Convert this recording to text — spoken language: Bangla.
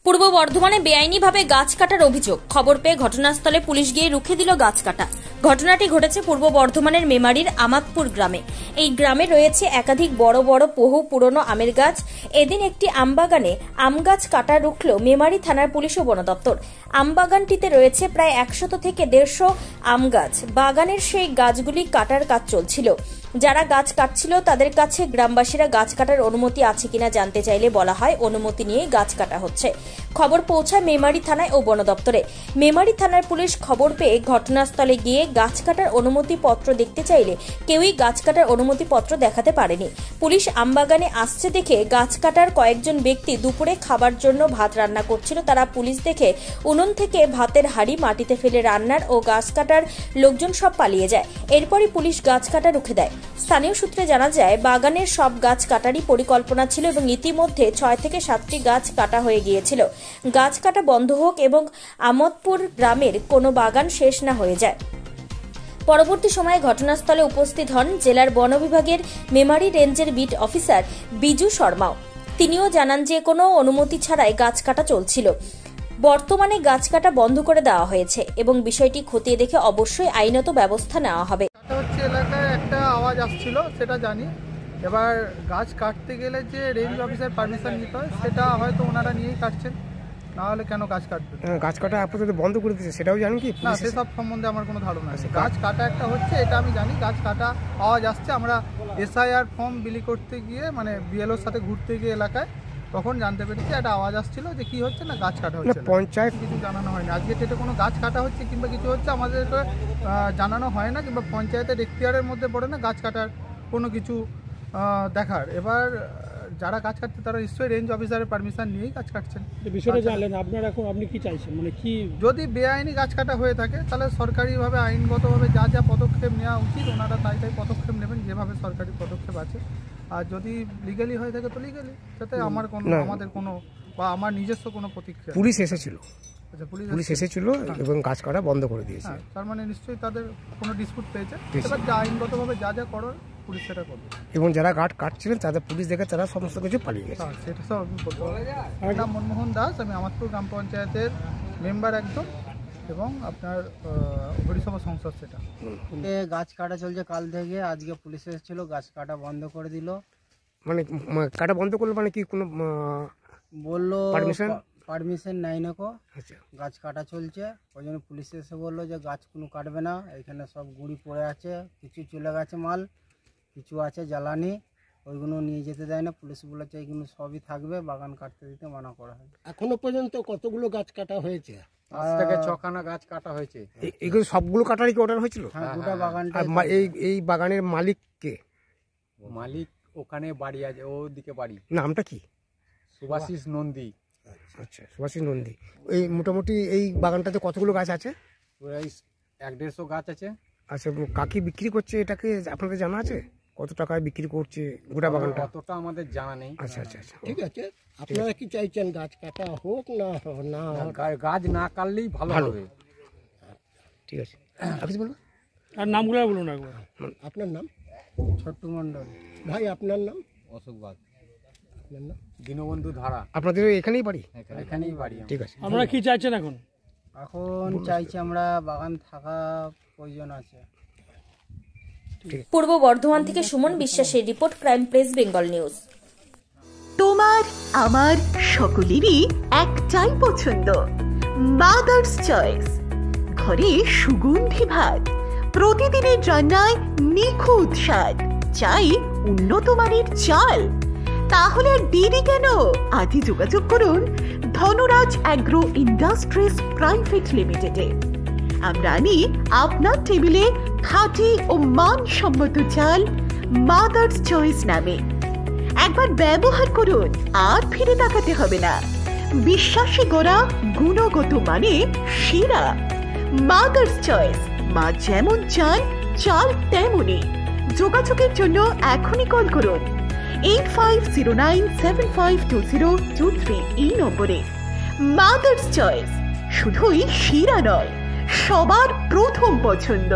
পূর্ব বর্ধমানে বেআইনিভাবে গাছ কাটার অভিযোগ। খবর পেয়ে ঘটনাস্থলে পুলিশ গিয়ে রুখে দিল গাছ কাটা। ঘটনাটি ঘটেছে পূর্ব বর্ধমানের মেমারির আমাদপুর গ্রামে। এই গ্রামে রয়েছে একাধিক বড় বড় বহু পুরনো আমের গাছ। এদিন একটি আমবাগানে আম গাছ কাটা রুখল মেমারি থানার পুলিশ ও বন দপ্তর। আমবাগানটিতে রয়েছে প্রায় 100 থেকে 150 আম গাছ। বাগানের সেই গাছগুলি কাটার কাজ চলছিল। যারা গাছ কাটছিল তাদের কাছে গ্রামবাসীরা গাছ কাটার অনুমতি আছে কিনা জানতে চাইলে বলা হয় অনুমতি নিয়ে গাছ কাটা হচ্ছে। খবর পৌঁছায় মেমারি থানায় ও বন দপ্তরে। মেমারি থানার পুলিশ খবর পেয়ে ঘটনাস্থলে গিয়ে গাছ কাটার অনুমতি পত্র দেখতে চাইলে কেউই গাছ কাটার অনুমতি পত্র দেখাতে পারেনি। পুলিশ আমবাগানে আসছে দেখে গাছ কাটার কয়েকজন ব্যক্তি দুপুরে খাবার জন্য ভাত রান্না করছিল। তারা পুলিশ দেখে উনুন থেকে ভাতের হাঁড়ি মাটিতে ফেলে রান্নার ও গাছ কাটার লোকজন সব পালিয়ে যায়। এরপরই পুলিশ গাছ কাটা রুখে দেয়। স্থানীয় সূত্রে জানা যায় বাগানের সব গাছ কাটারই পরিকল্পনা ছিল এবং ইতিমধ্যে 6 থেকে 7টি গাছ কাটা হয়ে গিয়েছিল। গাছ কাটা বন্ধ হোক এবং আমদপুর গ্রামের কোনো বাগান শেষ না হয়ে যায়। পরবর্তী সময়ে ঘটনাস্থলে উপস্থিত হন জেলার বন বিভাগের মেমারি রেঞ্জের বিট অফিসার বিজু শর্মাও। তিনিও জানান যে কোনো অনুমতি ছাড়াই গাছ কাটা চলছিল। বর্তমানে গাছ কাটা বন্ধ করে দেওয়া হয়েছে এবং বিষয়টি খতিয়ে দেখে অবশ্যই আইনত ব্যবস্থা নেওয়া হবে। এলাকায় একটা আওয়াজ আসছিল সেটা জানি। এবার গাছ কাটতে গেলে যে রেঞ্জ অফিসার পারমিশন নিতে হয় সেটা হয়তো ওনারা নিয়েই কাটছেন, না হলে কেন গাছ কাটবে? গাছ কাটা আপাতত বন্ধ করে দিয়েছে সেটাও জানেন কি? না, সেসব সম্বন্ধে আমার কোনো ধারণা নেই। গাছ কাটা একটা হচ্ছে এটা আমি জানি, গাছ কাটা আওয়াজ আসছে। আমরা SIR ফর্ম বিলি করতে গিয়ে মানে BLOর সাথে ঘুরতে গিয়ে এলাকায় তখন জানতে পেরেছি একটা আওয়াজ আসছিল যে কি হচ্ছে না গাছ কাটা হচ্ছে। পঞ্চায়েত কিছু জানানো হয়নি। আজকে ডেটে কোনো গাছ কাটা হচ্ছে কিংবা কিছু হচ্ছে আমাদেরকে জানানো হয় না, কিংবা পঞ্চায়েতের এখতিয়ারের মধ্যে পড়ে না গাছ কাটার কোনো কিছু দেখার। এবার যারা গাছ কাটছে তারা নিশ্চয়ই রেঞ্জ অফিসারের পারমিশন নিয়েই গাছ কাটছেন। বিষয়টা জানলেন আপনারা, এখন আপনি কি চাইছেন? মানে কি যদি বেআইনি গাছ কাটা হয়ে থাকে তাহলে সরকারিভাবে আইনগতভাবে যা যা পদক্ষেপ নেওয়া উচিত ওনারা তাই পদক্ষেপ নেবেন যেভাবে সরকারি পদক্ষেপ আছে। আর যদি লিগালি হয়ে থাকে তো লিগালি, তাতে আমার কোনো আমাদের কোনো বা আমার নিজস্ব কোনো প্রতিক্রিয়া। পুলিশ এসেছিল, আচ্ছা পুলিশ এসেছিল এবং গাছ কাটা বন্ধ করে দিয়েছে। তার মানে নিশ্চয়ই তাদের কোনো ডিসপুট পেয়েছে। এবার যা আইনগতভাবে যা যা করার পুলিশ সেটা করবে। এবং যারা গাছ কাটছিলেন তাদের পুলিশ দেখে তারা সমস্ত কিছু পালিয়ে গেছে। সেটা সব আমি বলবো। আমার নাম মনমোহন দাস, আমি আমাদপুর গ্রাম পঞ্চায়েতের মেম্বার একজন এবং আপনার পরিষেবা সংসদ। সেটা গাছ কাটা চলছে কাল থেকে। আজকে পুলিশ এসেছিল, গাছ কাটা বন্ধ করে দিল। মানে কাটা বন্ধ করলো মানে কি কোনো বললো পারমিশন নাই না কো। আচ্ছা, গাছ কাটা চলছে ওই জন্য পুলিশ এসে বললো যে গাছ কোনো কাটবে না, এখানে সব গুঁড়ি পড়ে আছে, কিছু চলে গেছে মাল, কিছু আছে জ্বালানি, ওইগুলো নিয়ে যেতে দেয় না। পুলিশ বলেছে এইগুলো সবই থাকবে, বাগান কাটতে দিতে মানা করা হয়। এখনো পর্যন্ত কতগুলো গাছ কাটা হয়েছে? 5 থেকে 6খানা গাছ কাটা হয়েছে। এইগুলো সবগুলো কাটারই কি অর্ডার হয়েছিল? হ্যাঁ, গোটা বাগানটা। এই বাগানের মালিক কে? মালিক ওখানে বাড়ি আছে, ওদিকে বাড়ি। নামটা কি? সুভাষিস নন্দী। আচ্ছা, সুভাষিস নন্দী। এই মোটামুটি এই বাগানটাতে কতগুলো গাছ আছে? প্রায় 150 গাছ আছে। আচ্ছা, কাকে বিক্রি করছে এটাকে আপনাদের জানা আছে? কত টাকায় বিক্রি করছে গোটা বাগানটা? কতটা আমাদের জানা নেই। আচ্ছা আচ্ছা আচ্ছা, ঠিক আছে। আপনারা কি চাইছেন গাছ কাটা হোক না? গাছ না কাটলেই ভালো হবে। ঠিক আছে, আপনি বলুন। আর নামগুলো বলুন একবার। আপনার নাম? ছোট্টু মণ্ডল। ভাই আপনার নাম? অশোক বাগ। আপনার নাম? দীনবন্ধু ধারা। আপনাদের এখানেই বাড়ি? এখানেই বাড়ি। ঠিক আছে। আমরা কি চাইছেন এখন? এখন চাইছি আমরা বাগান থাকা প্রয়োজন আছে। পূর্ব বর্ধমান থেকে সুমন বিশ্বাসের report, crime press Bengal news. তোমার আমার সকলেরই একটাই পছন্দ, মাদার্স চয়েস। ঘরে সুগন্ধি ভাত, প্রতিদিনের রান্নায় নিখুঁত স্বাদ, চাই উন্নত মানের চাল। তাহলে আর দেরি কেন? আজই যোগাযোগ করুন ধনরাজ অ্যাগ্রো ইন্ডাস্ট্রিজ প্রাইভেট লিমিটেডে। আমরা আনি আপনার টেবিলে খাঁটি ও মানসম্মত চাল মাদার্স চয়েস নামে। একবার ব্যবহার করুন, আর ফিরে তাকাতে হবে না। বিশ্বাসে গড়া গুণগত মানে সেরা মাদার্স চয়েস। মা যেমন চান, চাল তেমনই। যোগাযোগের জন্য এখনই কল করুন 8509752023 এই নম্বরে। মাদার্স চয়েস শুধুই সেরা নয়, সবার প্রথম পছন্দ।